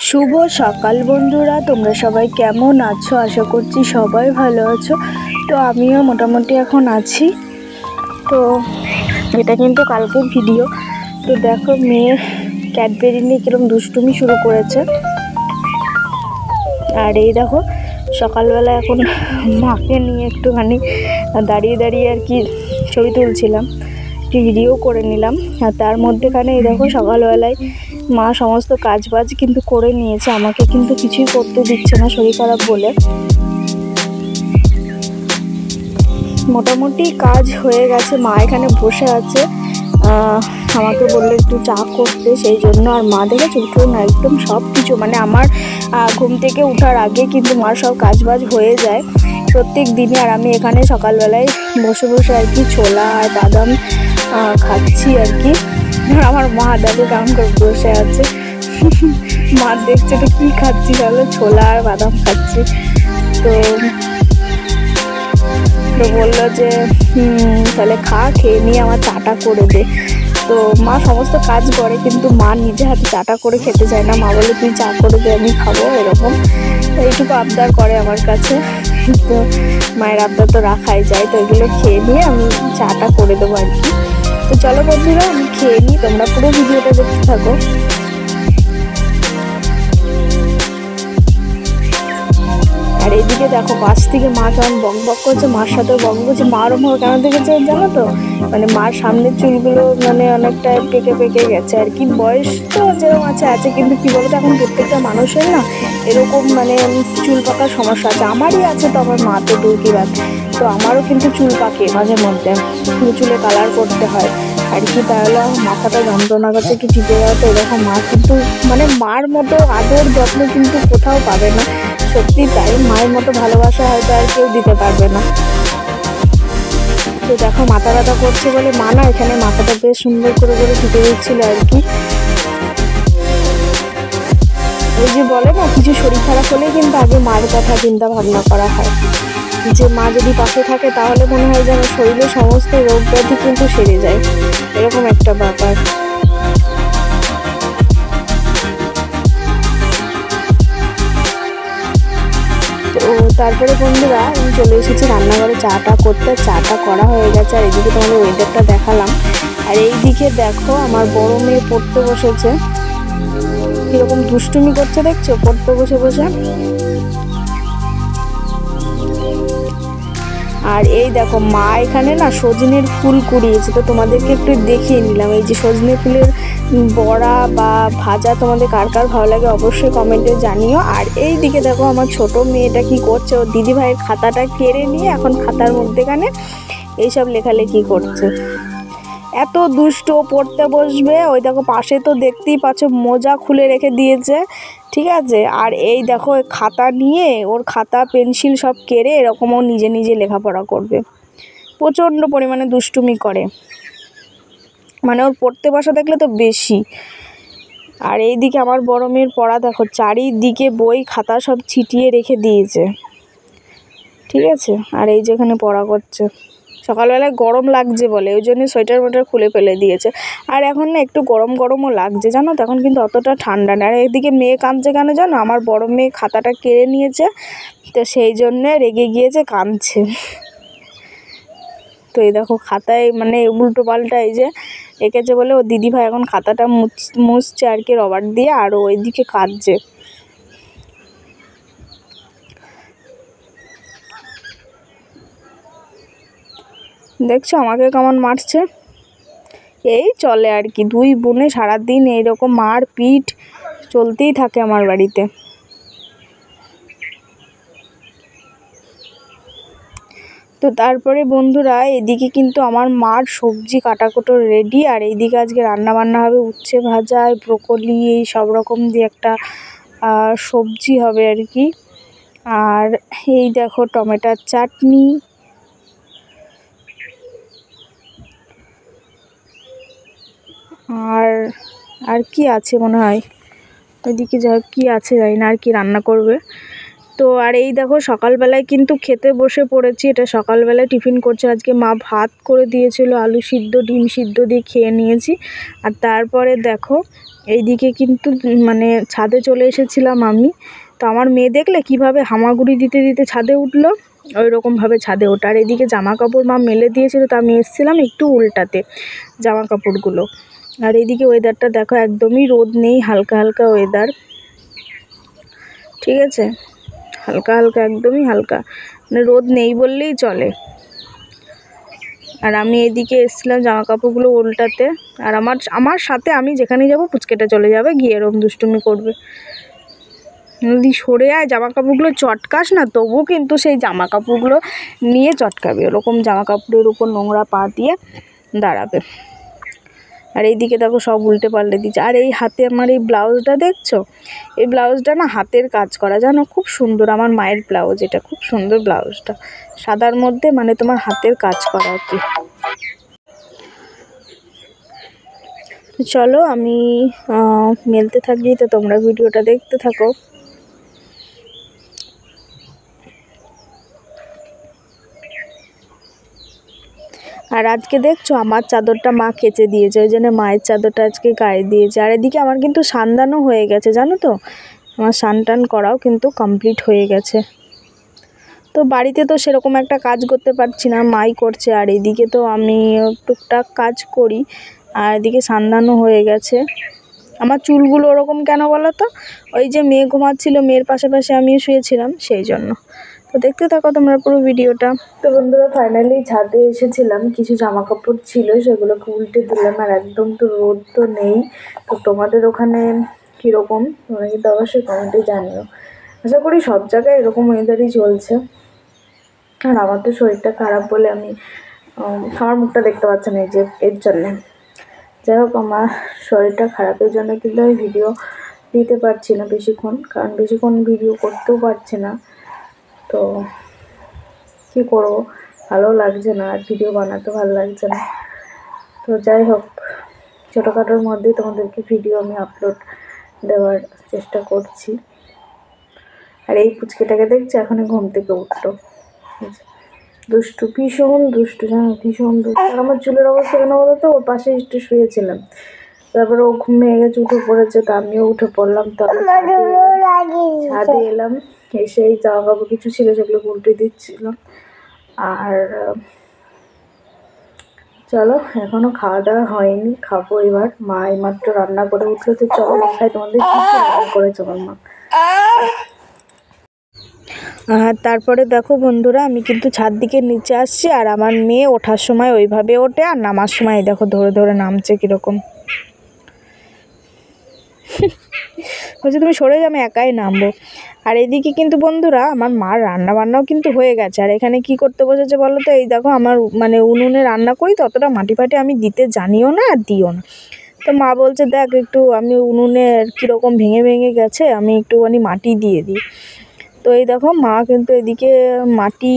শুভ সকাল বন্ধুরা, তোমরা সবাই কেমন আছো? আশা করছি সবাই ভালো আছো। তো আমিও মোটামুটি এখন আছি। তো এটা কিন্তু কালকের ভিডিও। তো দেখো মেয়ে ক্যাডবেরি নিয়ে কিরকম দুষ্টুমি শুরু করেছে। আর এই দেখো সকালবেলা এখন মাকে নিয়ে একটুখানি দাঁড়িয়ে দাঁড়িয়ে আর কি ছবি তুলছিলাম, একটু ভিডিও করে নিলাম। আর তার মধ্যেখানে এই দেখো সকালবেলায় মা সমস্ত কাজবাজ কিন্তু করে নিয়েছে, আমাকে কিন্তু কিছুই করতে দিচ্ছে না শরীর খারাপ বলে। মোটামুটি কাজ হয়ে গেছে, মা এখানে বসে আছে, আমাকে বললো একটু চা করতে, সেই জন্য। আর মা দেখেছে উঠুন একদম সব কিছু, মানে আমার ঘুম থেকে ওঠার আগে কিন্তু মার সব কাজবাজ হয়ে যায় প্রত্যেক দিনই। আর আমি এখানে সকালবেলায় বসে বসে আর কি ছোলা আর বাদাম খাচ্ছি আর কি। আমার মা দেখো কেমন করে বসে আছে, মা দেখছে তো কি খাচ্ছি, তাহলে ছোলা আর বাদাম খাচ্ছি। তো বললো যে তাহলে খেয়ে নিয়ে আমার চাটা করে দে। তো মা সমস্ত কাজ করে কিন্তু মা নিজে হাতে চাটা করে খেতে চায় না। মা বলে তুই চা করে দে, আমি খাবো, এরকম এইটুকু আবদার করে আমার কাছে। তো মায়ের আবদার তো রাখাই যায়, তো এগুলো খেয়ে নিয়ে আমি চাটা করে দেবো আর কি। তো চলো বন্ধুরা আমি খেয়ে নিই, তোমরা পুরো ভিডিওটা দেখতে থাকো। আর এইদিকে দেখো পাশ থেকে মা কেমন বক বক করছে, মার সাথে বক করছে। মা ওরম কেন দেখেছে জানো তো, মানে মার সামনের চুলগুলো মানে অনেকটা পেকে পেকে গেছে আর কি। বয়স তো যেরকম আছে, কিন্তু কি বলতো এখন প্রত্যেকটা মানুষের না এরকম মানে চুল পাকার সমস্যা আছে। আমারই আছে, তো আমার মা তো দূর কি বাদ। তো আমারও কিন্তু চুল পাকে মাঝে মধ্যে, চুলে কালার করতে হয় আর কি। তাহলে মাথাটা যন্ত্রণা করতে একটু টিপে দেওয়া, তো এরকম মা কিন্তু মানে মার মতো আদর যত্ন কিন্তু কোথাও পাবে না, সত্যি তাই। মায়ের মতো ভালোবাসা হয়তো আর কেউ দিতে পারবে না। তো দেখো মাথা ব্যথা করছে বলে মা না এখানে মাথাটা বেশ সুন্দর করে করে টিপে দিচ্ছিল আর কি। ওই যে বলে না কিছু শরীর খারাপ হলেই কিন্তু আগে মার কথা চিন্তা ভাবনা করা হয়, যে মা যদি পাশে থাকে তাহলে মনে হয় যেন শরীরে সমস্ত রোগ ব্যাধি কিন্তু সেরে যায়, এরকম একটা ব্যাপার। তো তারপরে বন্ধুরা আমি চলে এসেছি রান্নাঘরে চাটা করতে। চাটা করা হয়ে গেছে, আর এদিকে তোমাদের ওয়েদারটা দেখালাম। আর এইদিকে দেখো আমার বড় মেয়ে পড়তে বসেছে, কিরকম দুষ্টুমি করছে দেখছো পড়তে বসে বসে। আর এই দেখো মা এখানে না সজনের ফুল কুড়িয়েছে, তো তোমাদেরকে একটু দেখিয়ে নিলাম। এই যে সজনে ফুলের বড়া বা ভাজা তোমাদের কার কার ভালো লাগে অবশ্যই কমেন্টে জানিও। আর এই দিকে দেখো আমার ছোট মেয়েটা কি করছে, ওর দিদি ভাইয়ের খাতাটা কেড়ে নিয়ে এখন খাতার মধ্যেখানে এইসব লেখালেখি করছে। এত দুষ্ট, পড়তে বসবে। ওই দেখো পাশে তো দেখতেই পাচ্ছ মোজা খুলে রেখে দিয়েছে, ঠিক আছে। আর এই দেখো খাতা নিয়ে ওর খাতা পেন্সিল সব কেড়ে এরকম ও নিজে নিজে লেখাপড়া করবে। প্রচণ্ড পরিমাণে দুষ্টুমি করে, মানে ওর পড়তে বসা দেখলে তো বেশি। আর এইদিকে আমার বড় মেয়ের পড়া দেখো, চারিদিকে বই খাতা সব ছিটিয়ে রেখে দিয়েছে, ঠিক আছে। আর এই যেখানে পড়া করছে, সকালবেলায় গরম লাগছে বলে ওই জন্য সোয়েটার মোয়েটার খুলে ফেলে দিয়েছে। আর এখন না একটু গরম গরমও লাগছে জানো তো, এখন কিন্তু অতটা ঠান্ডা না। আর এদিকে মেয়ে কাঁদছে কেন জানো, আমার বড় মেয়ে খাতাটা কেড়ে নিয়েছে, তো সেই জন্যে রেগে গিয়েছে, কাঁদছে। তো এই দেখো খাতায় মানে উল্টো পাল্টা এই যে এঁকেছে বলে ও দিদিভাই এখন খাতাটা মুছছে আর কি রবার দিয়ে, আর ওইদিকে কাঁদছে। দেখছো আমাকে কেমন মারছে, এই চলে আর কি। দুই বোনে সারাদিন এইরকম মার পিট চলতেই থাকে আমার বাড়িতে। তো তারপরে বন্ধুরা এদিকে কিন্তু আমার মার সবজি কাটাকুটো রেডি। আর এইদিকে আজকে রান্না বান্না হবে উচ্ছে ভাজা, ব্রোকলি, এই সব রকম দিয়ে একটা সবজি হবে আর কি। আর এই দেখো টমেটোর চাটনি। আর কি আছে মনে হয় ওইদিকে, যা কি আছে জানি না, আর কি রান্না করবে। তো আর এই দেখো সকালবেলায় কিন্তু খেতে বসে পড়েছি। এটা সকালবেলায় টিফিন করছে। আজকে মা ভাত করে দিয়েছিল, আলু সিদ্ধ ডিম সিদ্ধ দিয়ে খেয়ে নিয়েছি। আর তারপরে দেখো এইদিকে কিন্তু মানে ছাদে চলে এসেছিলাম আমি। তো আমার মেয়ে দেখলে কিভাবে হামাগুড়ি দিতে দিতে ছাদে উঠলো, ওই রকমভাবে ছাদে ওঠা। আর এদিকে জামা কাপড় মা মেলে দিয়েছিল, তো আমি এসেছিলাম একটু উল্টাতে জামা কাপড়গুলো। আর এইদিকে ওয়েদারটা দেখো, একদমই রোদ নেই, হালকা হালকা ওয়েদার, ঠিক আছে, হালকা হালকা, একদমই হালকা, মানে রোদ নেই বললেই চলে। আর আমি এদিকে এসেছিলাম জামা কাপড়গুলো উল্টাতে। আর আমার সাথে আমি যেখানে যাব পুচকেটা চলে যাবে, গিয়ে এরকম দুষ্টুমি করবে। যদি সরে আয়, জামা কাপড়গুলো চটকাস না, তবু কিন্তু সেই জামা কাপড়গুলো নিয়ে চটকাবে, ওরকম জামা কাপড়ের উপর নোংরা পা দিয়ে দাঁড়াবে। আর এইদিকে দেখো সব উল্টে পাল্টে দিচ্ছে। আর এই হাতে আমার এই ব্লাউজটা দেখছো, এই ব্লাউজটা না হাতের কাজ করা, জানো, খুব সুন্দর। আমার মায়ের ব্লাউজ, এটা খুব সুন্দর ব্লাউজটা, সাদার মধ্যে, মানে তোমার হাতের কাজ করা আর কি। চলো আমি মেলতে থাকি, তো তোমরা ভিডিওটা দেখতে থাকো। আর আজকে দেখছো আমার চাদরটা মা কেচে দিয়েছে, ওই জন্য মায়ের চাদরটা আজকে গায়ে দিয়েছে। আর এদিকে আমার কিন্তু সানদানও হয়ে গেছে, জানো তো, আমার স্নান টান করাও কিন্তু কমপ্লিট হয়ে গেছে। তো বাড়িতে তো সেরকম একটা কাজ করতে পারছি না, মাই করছে। আর এদিকে তো আমি টুকটাক কাজ করি। আর এদিকে সানদানও হয়ে গেছে। আমার চুলগুলো ওরকম কেন বলো তো, ওই যে মেয়ে ঘুমাচ্ছিল, মেয়ের পাশাপাশি আমিও শুয়েছিলাম, সেই জন্য। তো দেখতে থাকো তোমরা পুরো ভিডিওটা। তো বন্ধুরা ফাইনালি ছাদে এসেছিলাম, কিছু জামা কাপড় ছিল সেগুলোকে উল্টে দিলাম। আর একদম তো রোদ তো নেই। তো তোমাদের ওখানে কীরকম, তোমরা কিন্তু অবশ্যই কমেন্টে জানিও। আশা করি সব জায়গায় এরকম ওয়েদারই চলছে। আর আমার তো শরীরটা খারাপ বলে আমি আমার মুখটা দেখতে পাচ্ছি না, এই যে এর জন্যে। যাই হোক, আমার শরীরটা খারাপের জন্য কিন্তু আমি ভিডিও দিতে পারছি না বেশিক্ষণ, কারণ বেশিক্ষণ ভিডিও করতেও পারছি না। তো কী করবো, ভালো লাগছে না, আর ভিডিও বানাতে ভালো লাগছে না। তো যাই হোক, ছোটোখাটোর মধ্যেই তোমাদেরকে ভিডিও আমি আপলোড দেওয়ার চেষ্টা করছি। আর এই পুচকেটাকে দেখছি এখনই ঘুম থেকে উঠলো, দুষ্টু, ভীষণ দুষ্টু, জানো, ভীষণ দুষ্টু। আর আমার চুলের অবস্থা কেন বলো তো, ওর পাশে একটু শুয়েছিলাম, তারপরে ও ঘুমিয়ে গেছে, উঠে পড়েছে, তো আমিও উঠে পড়লাম। তো ছাদে এলাম, এসে এই জামা কাপড় কিছু ছিল সেগুলো উল্টে দিচ্ছিলাম। আর চলো, এখনো খাওয়া দাওয়া হয়নি, খাবো এবার। মা এইমাত্র রান্না করে উঠলো, তো চলো দেখাই তোমাদের কি কি রান্না করেছে আমার মা। আর তারপরে দেখো বন্ধুরা, আমি কিন্তু ছাদ দিকে নিচে আসছি। আর আমার মেয়ে ওঠার সময় ওইভাবে ওঠে, আর নামার সময় দেখো ধরে ধরে নামছে কীরকম। বলছে তুমি সরে যাও, আমি একাই নামবো। আর এদিকে কিন্তু বন্ধুরা আমার মার রান্না বান্নাও কিন্তু হয়ে গেছে। আর এখানে কি করতে বসেছে বলো তো, এই দেখো আমার মানে উনুনে রান্না করি, তো অতটা মাটি ফাটি আমি দিতে জানিও না আর দিও না। তো মা বলছে দেখ একটু, আমি উনুনে কীরকম ভেঙে ভেঙে গেছে, আমি একটুখানি মাটি দিয়ে দিই। তো এই দেখো মা কিন্তু এদিকে মাটি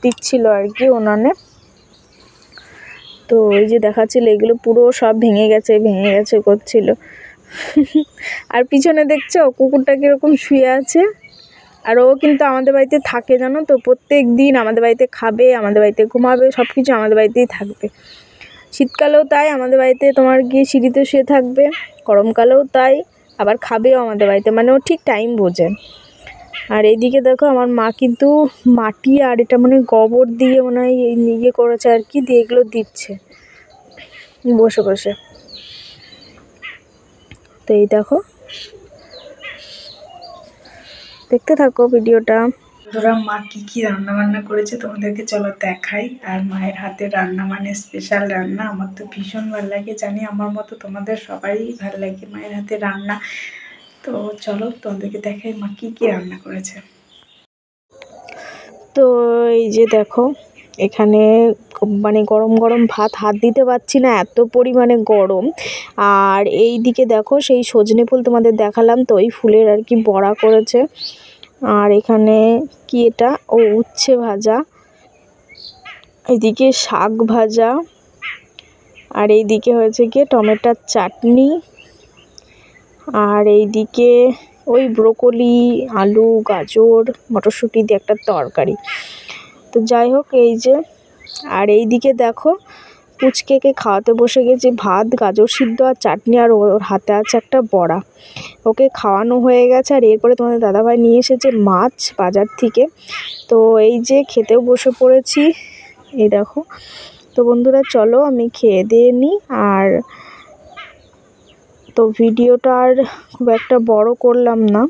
দিচ্ছিল আর কি উনানে। তো ওই যে দেখাচ্ছিল, এগুলো পুরো সব ভেঙে গেছে করছিল। আর পিছনে দেখছো কুকুরটা কীরকম শুয়ে আছে। আর ও কিন্তু আমাদের বাড়িতে থাকে, জানো তো, প্রত্যেক দিন আমাদের বাড়িতে খাবে, আমাদের বাড়িতে ঘুমাবে, সব কিছু আমাদের বাড়িতেই থাকবে। শীতকালেও তাই আমাদের বাড়িতে তোমার গিয়ে সিঁড়িতে শুয়ে থাকবে, গরমকালেও তাই, আবার খাবেও আমাদের বাড়িতে, মানে ও ঠিক টাইম বোঝে। আর এইদিকে দেখো আমার মা কিন্তু মাটি আর এটা মানে গোবর দিয়ে মনে হয় ইয়ে করেছে আর কি, দিয়ে এগুলো দিচ্ছে বসে বসে। তো এই দেখো, দেখতে থাকো ভিডিওটা। বন্ধুরা মা কি রান্না বান্না করেছে তোমাদেরকে চলো দেখাই। আর মায়ের হাতের রান্না মানে স্পেশাল রান্না, আমার তো ভীষণ ভালো লাগে, জানি আমার মতো তোমাদের সবাই ভালো লাগে মায়ের হাতের রান্না। তো চলো তোমাদেরকে দেখাই মা কি রান্না করেছে। তো এই যে দেখো, এখানে মানে গরম গরম ভাত, হাত দিতে পারছি না, এত পরিমাণে গরম। আর এই দিকে দেখো সেই সজনে ফুল তোমাদের দেখালাম, তো ওই ফুলের আর কি বড়া করেছে। আর এখানে কি এটা, ও উচ্ছে ভাজা, এদিকে শাক ভাজা, আর এইদিকে হয়েছে গিয়ে টমেটোর চাটনি। আর এইদিকে ওই ব্রোকলি, আলু, গাজর, মটরশুঁটি দিয়ে একটা তরকারি। তো যাই হোক, এই যে আর এই দিকে দেখো পুচকেকে খাওয়াতে বসে গেছি, ভাত, গাজর সিদ্ধ আর চাটনি, আর ওর হাতে আছে একটা বড়া। ওকে খাওয়ানো হয়ে গেছে। আর এরপরে তোমাদের দাদাভাই নিয়ে এসেছে মাছ বাজার থেকে। তো এই যে খেতেও বসে পড়েছি, এই দেখো। তো বন্ধুরা চলো আমি খেয়ে দিয়ে নিই। আর তো ভিডিওটা আর খুব একটা বড় করলাম না।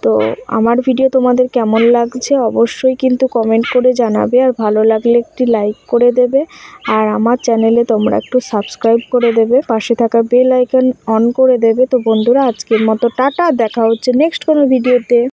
তো আমার ভিডিও তোমাদের কেমন লাগছে অবশ্যই কিন্তু কমেন্ট করে জানাবে, আর ভালো লাগলে একটি লাইক করে দেবে, আর আমার চ্যানেলে তোমরা একটু সাবস্ক্রাইব করে দেবে, পাশে থাকা বেল আইকন অন করে দেবে। তো বন্ধুরা আজকের মতো টাটা, দেখা হচ্ছে নেক্সট কোনো ভিডিওতে।